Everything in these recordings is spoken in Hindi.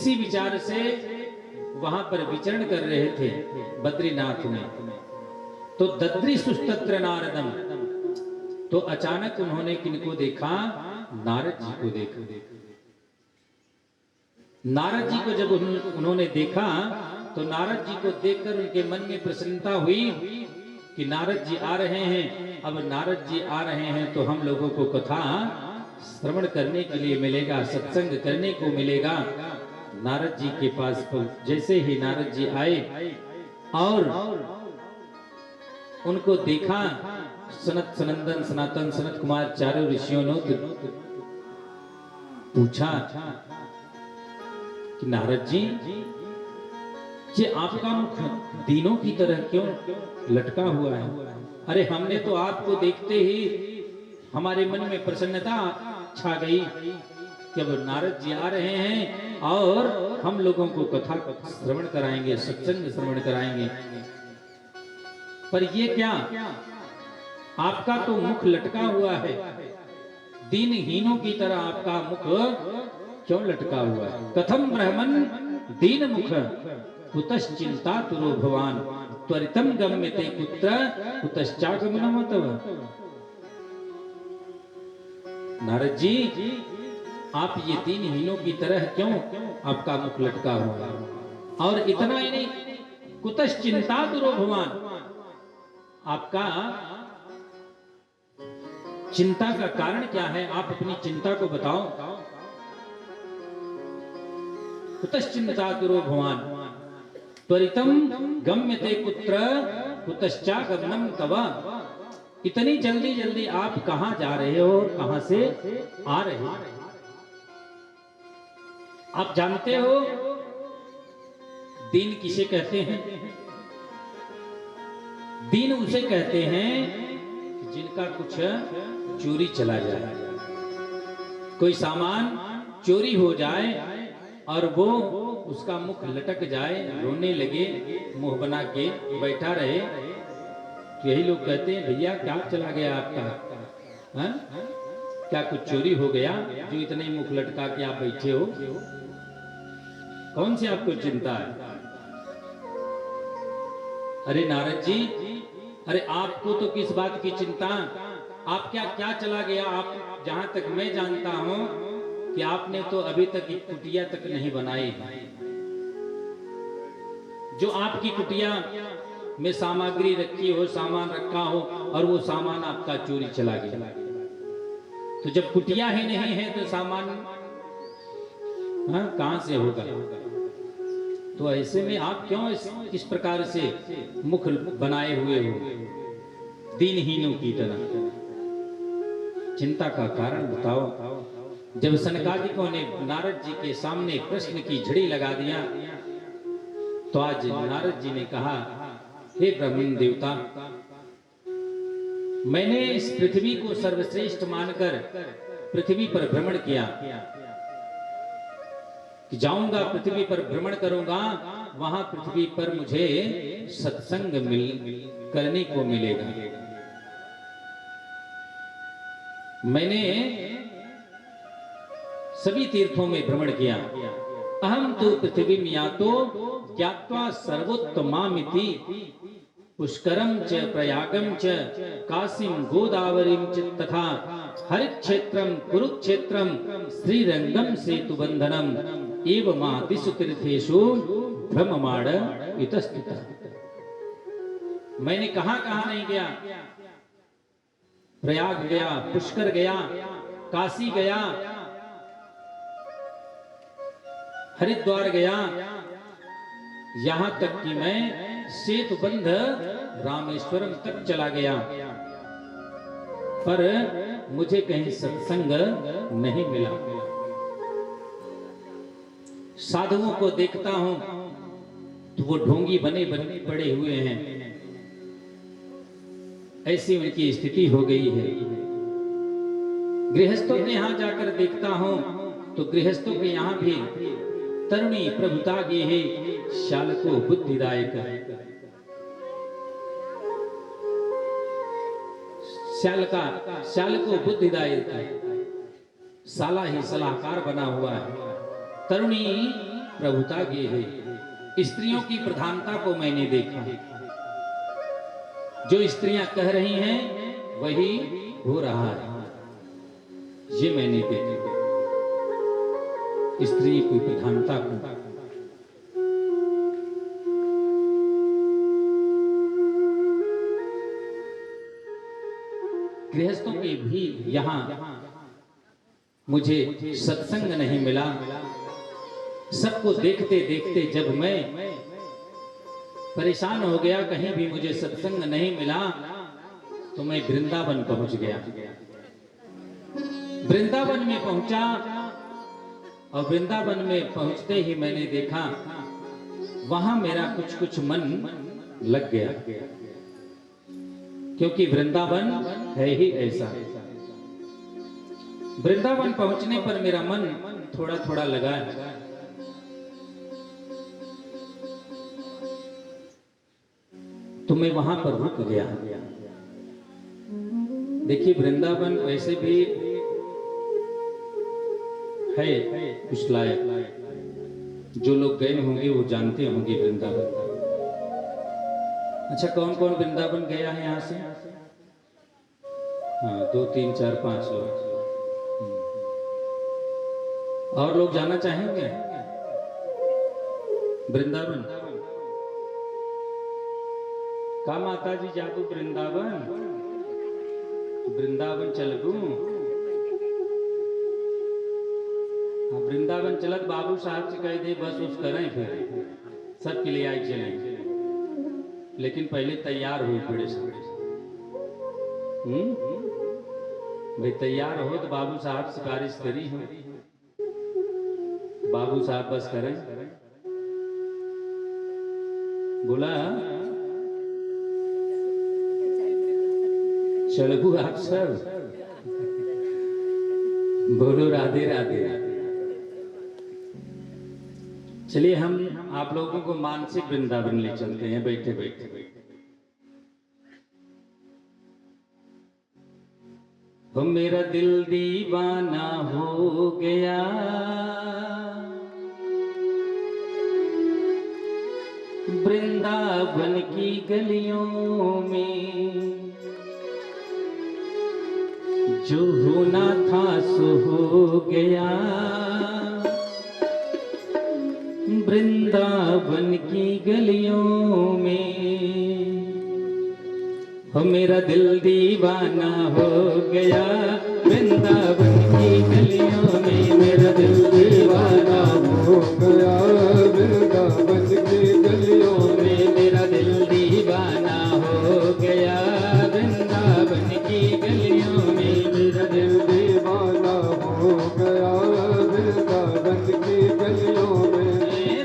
इसी विचार से वहां पर विचरण कर रहे थे बद्रीनाथ में। तो दद्री सुस्तत्र नारदम, तो अचानक उन्होंने किनको देखा? नारद जी को देखा। नारद जी को जब उन्होंने देखा तो नारद जी को देखकर उनके मन में प्रसन्नता हुई कि नारद जी आ रहे हैं। अब नारद जी आ रहे हैं तो हम लोगों को कथा श्रवण करने के लिए मिलेगा, सत्संग करने को मिलेगा। नारद जी के पास जैसे ही नारद जी आए और उनको देखा, सनत सनंदन सनातन सनत कुमार चारों ऋषियों ने पूछा कि नारद जी, ये आपका मुख दीनों की तरह क्यों लटका हुआ है? अरे हमने तो आपको देखते ही हमारे मन में प्रसन्नता छा गई कि अब नारद जी आ रहे हैं और हम लोगों को कथा श्रवण कराएंगे, सत्संग श्रवण कराएंगे। पर ये क्या, आपका तो मुख लटका हुआ है, दीनहीनों की तरह आपका मुख क्यों लटका हुआ है? कथम ब्रह्मन दीन मुख कुतश्चिंता तुरो भवान त्वरितम गम्यते कुत्र कुतश्चागमनम तव। नारद जी, आप ये दीनहीनों की तरह क्यों आपका मुख लटका हुआ है? और इतना ही नहीं, कुतश्चिंता तुरो भवान, आपका चिंता का कारण क्या है? आप अपनी चिंता को बताओ। कुतश्चिंता तुरो भवान त्वरितम गम्यते कुत्र कुतश्चागमनम तव। इतनी जल्दी जल्दी आप कहां जा रहे हो और कहां से आ रहे हो? आप जानते हो दीन किसे कहते हैं? दीन उसे कहते हैं जिनका कुछ चोरी चला जाए, कोई सामान चोरी हो जाए और वो उसका मुख लटक जाए, रोने लगे, मुंह बना के बैठा रहे, तो यही लोग कहते हैं भैया क्या चला गया आपका? हा? क्या कुछ चोरी हो गया जो इतने मुख लटका के आप बैठे हो? कौन सी आपको चिंता है? अरे नारद जी, अरे आपको तो किस बात की चिंता? आप क्या चला गया? आप, जहां तक मैं जानता हूं कि आपने तो अभी तक एक कुटिया तक नहीं बनाई। जो आपकी कुटिया में सामग्री रखी हो, सामान रखा हो और वो सामान आपका चोरी चला गया, तो जब कुटिया ही नहीं है तो सामान कहां से होगा? तो ऐसे में आप क्यों इस प्रकार से मुख बनाए हुए हो दीनहीनों की तरह? चिंता का कारण बताओ। जब सनकादिकों ने नारद जी के सामने प्रश्न की झड़ी लगा दिया तो आज नारद जी ने कहा, हे ब्राह्मण देवता, मैंने इस पृथ्वी को सर्वश्रेष्ठ मानकर पृथ्वी पर भ्रमण किया कि जाऊंगा, पृथ्वी पर भ्रमण करूंगा, वहां पृथ्वी पर मुझे सत्संग करने को मिलेगा। मैंने सभी तीर्थों में भ्रमण किया। अहम तो पृथ्वी यातो ज्ञात्वा सर्वोत्तमामिति पुष्करम च प्रयागम च काशीम गोदावरीम च तथा हरिक्षेत्रम कुरुक्षेत्रम श्रीरंगम सेतुबंधनम एवमादिषु तीर्थेषु भ्रममाण इतस्थितः। मैंने कहां नहीं गया? प्रयाग गया, पुष्कर गया, काशी गया, हरिद्वार गया, यहां तक कि मैं सेतुबंध रामेश्वरम तक चला गया, पर मुझे कहीं सत्संग नहीं मिला। साधुओं को देखता हूं तो वो ढोंगी बने पड़े हुए हैं, ऐसी उनकी स्थिति हो गई है। गृहस्थों के यहां जाकर देखता हूं तो गृहस्थों के यहां भी तरुणी प्रभुता की है, शालको बुद्धिदायक, शालको बुद्धिदायक, साला ही सलाहकार बना हुआ है। तरुणी प्रभुता की है, स्त्रियों की प्रधानता को मैंने देखा। जो स्त्रियां कह रही हैं वही हो रहा है, ये मैंने देखा स्त्री की प्रधानता को। गृहस्थों के भी यहाँ मुझे सत्संग नहीं मिला। सबको देखते देखते जब मैं परेशान हो गया, कहीं भी मुझे सत्संग नहीं मिला, तो मैं वृंदावन पहुंच गया। वृंदावन में पहुंचा और वृंदावन में पहुंचते ही मैंने देखा वहां मेरा कुछ कुछ मन लग गया, क्योंकि वृंदावन है ही ऐसा। वृंदावन पहुंचने पर मेरा मन थोड़ा थोड़ा लगा। तो मैं वहां पर रुक गया। देखिए वृंदावन वैसे भी है कुछ लायक, जो लोग गए होंगे वो जानते होंगे वृंदावन। अच्छा, कौन कौन वृंदावन गया है यहाँ से? हाँ, 2 3 4 5 लोग। और लोग जाना चाहेंगे वृंदावन? का माता जी जादू वृंदावन, वृंदावन चलगू। हाँ, वृंदावन चलत बाबू साहब से कह दे बस उस करें, फिर सबके लिए आई चलें, लेकिन पहले तैयार हो बड़े से। भाई तैयार हो तो बाबू साहब सिफारिश करी हो, बाबू साहब बस करें। बोला चलगू आप सब, बोलो राधे राधे। चलिए हम आप लोगों को मानसिक वृंदावन ले चलते हैं बैठे बैठे। वो मेरा दिल दीवाना हो गया, वृंदावन की गलियों में, जो होना था सो हो गया, वृंदावन की गलियों में। हो मेरा दिल दीवाना हो गया, वृंदावन की गलियों में। मेरा दिल दीवाना हो गया, वृंदावन की गलियों में। मेरा दिल दीवाना हो गया, वृंदावन की गलियों में। मेरा दिल दीवाना हो गया, वृंदावन की गलियों में।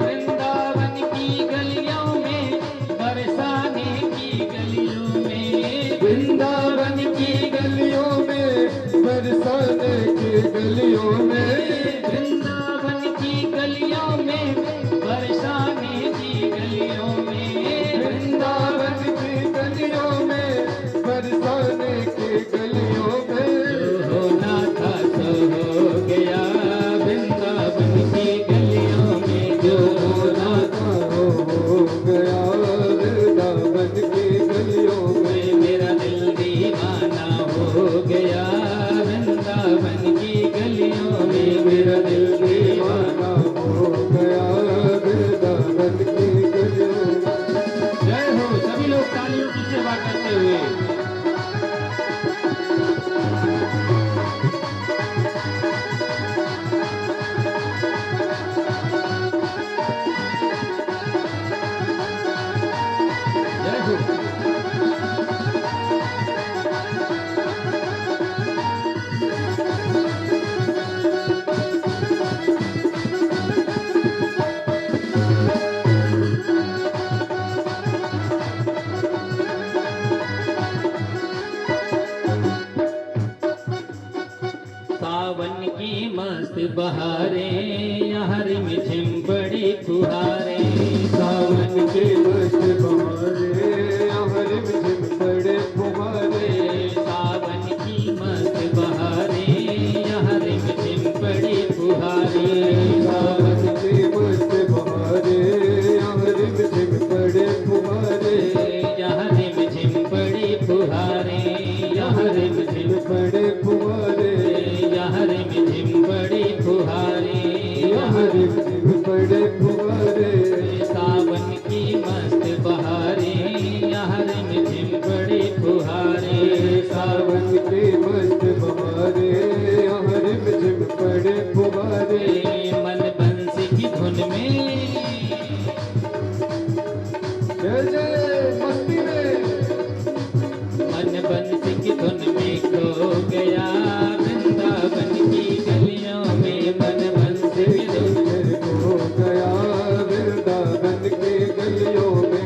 वृंदावन की गलियों में, बरसाने की गलियों में। वृंदावन की गलियों में, बरसाने की गलियों में। वृंदावन की गलियों में, पड़े फुहारे, सावन की मस्त बहारे यहाँ रिमझिम पड़े फुहारे। सावन के मस्त बहारे, यहाँ रिमझिम पड़े फुहारे। मन बंसी की धुन में, जय जय मस्ती में, मन बंसी की धुन में खो गया वृंदावन की गलियों में। मन बंसी की धुन खो गया वृंदावन के गलियों में।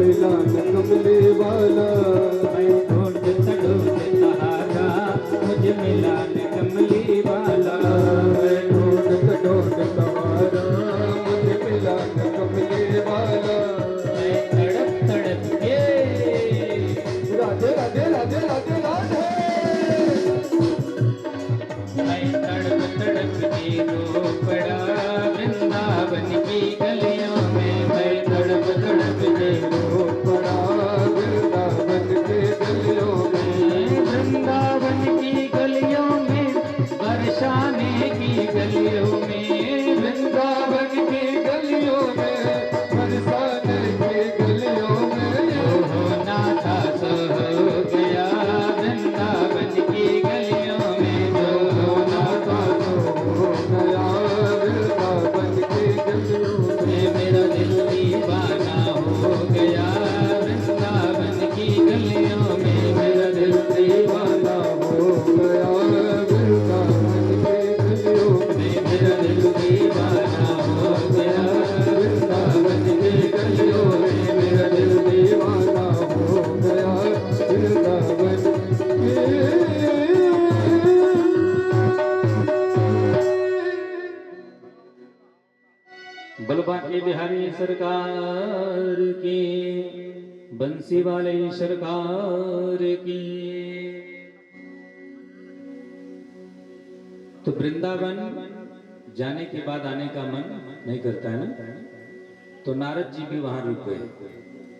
मिलान कमली वाला मैं ढूंढता हारा मुझे मिला न कमली वाला। मैं ढूंढता हारा मुझे मिलान कमली वाला। मैं तड़प तड़प के राधे राधे राधे राधे राधे मैं तड़प तड़प के रो पड़ा वृंदावन की गलियों में। मैं तड़प तड़प के रो पड़ा वृंदावन के गलियों में। वृंदावन की गलियों में बरसाने की गलियों में। वृंदावन की गलियों में बरसाने की गलियों में। जो होना था सो हो गया वृंदावन की गलियों में। जो होना था हो गया वृंदावन की गलियों में। मेरा दिल दीवाना हो गया वृंदावन की गलियों में। मेरा दिल दीवाना हो गया वृंदावन की गलियों में। मेरा दिल दीवाना हो गया वृंदावन की गलियों में। मेरा दिल दीवाना हो गया वृंदावन बलबाके बिहारी सरकार की, बंसी वाले सरकार की। तो वृंदावन जाने के बाद आने का मन नहीं करता है ना, तो नारद जी भी वहां रुक गए।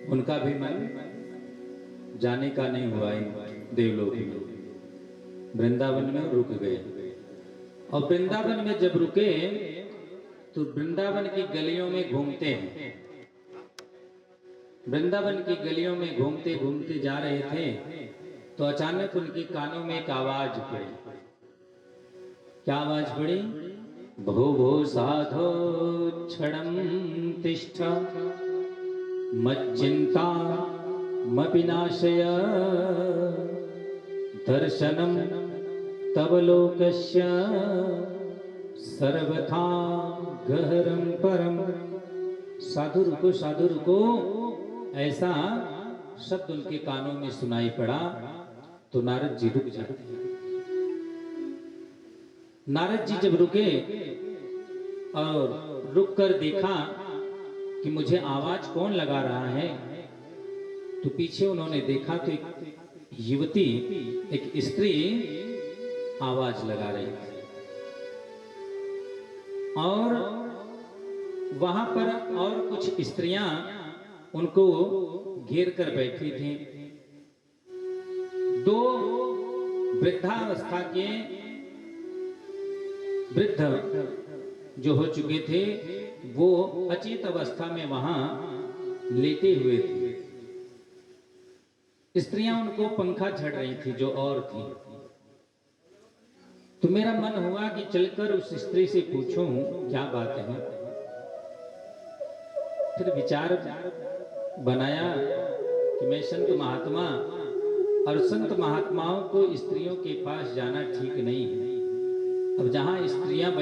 उनका भी मन जाने का नहीं हुआ देवलोक में, वृंदावन में रुक गए। और वृंदावन में जब रुके तो वृंदावन की गलियों में घूमते हैं। वृंदावन की गलियों में घूमते घूमते जा रहे थे तो अचानक उनके कानों में एक आवाज पड़ी। क्या आवाज पड़ी? भो भो साधो क्षणं तिष्ठ मच्चिंता मपिनाशय दर्शनम तव लोकस्य सर्वथा गहरम परम। साधु रुको, ऐसा शब्द उनके कानों में सुनाई पड़ा तो नारद जी रुक जाते। नारद जी जब रुके और रुक कर देखा कि मुझे आवाज कौन लगा रहा है, तो पीछे उन्होंने देखा तो एक युवती, एक स्त्री आवाज लगा रही थी। और वहां पर और कुछ स्त्रियां उनको घेर कर बैठी थी। दो वृद्धावस्था के वृद्ध जो हो चुके थे वो अचेत अवस्था में वहां लेटे हुए थे। स्त्रियां उनको पंखा झड़ रही थी जो और थी। तो मेरा मन हुआ कि चलकर उस स्त्री से पूछूं क्या बात है। फिर विचार बनाया कि मैं संत महात्मा, और संत महात्माओं को स्त्रियों के पास जाना ठीक नहीं है। अब जहां स्त्रियां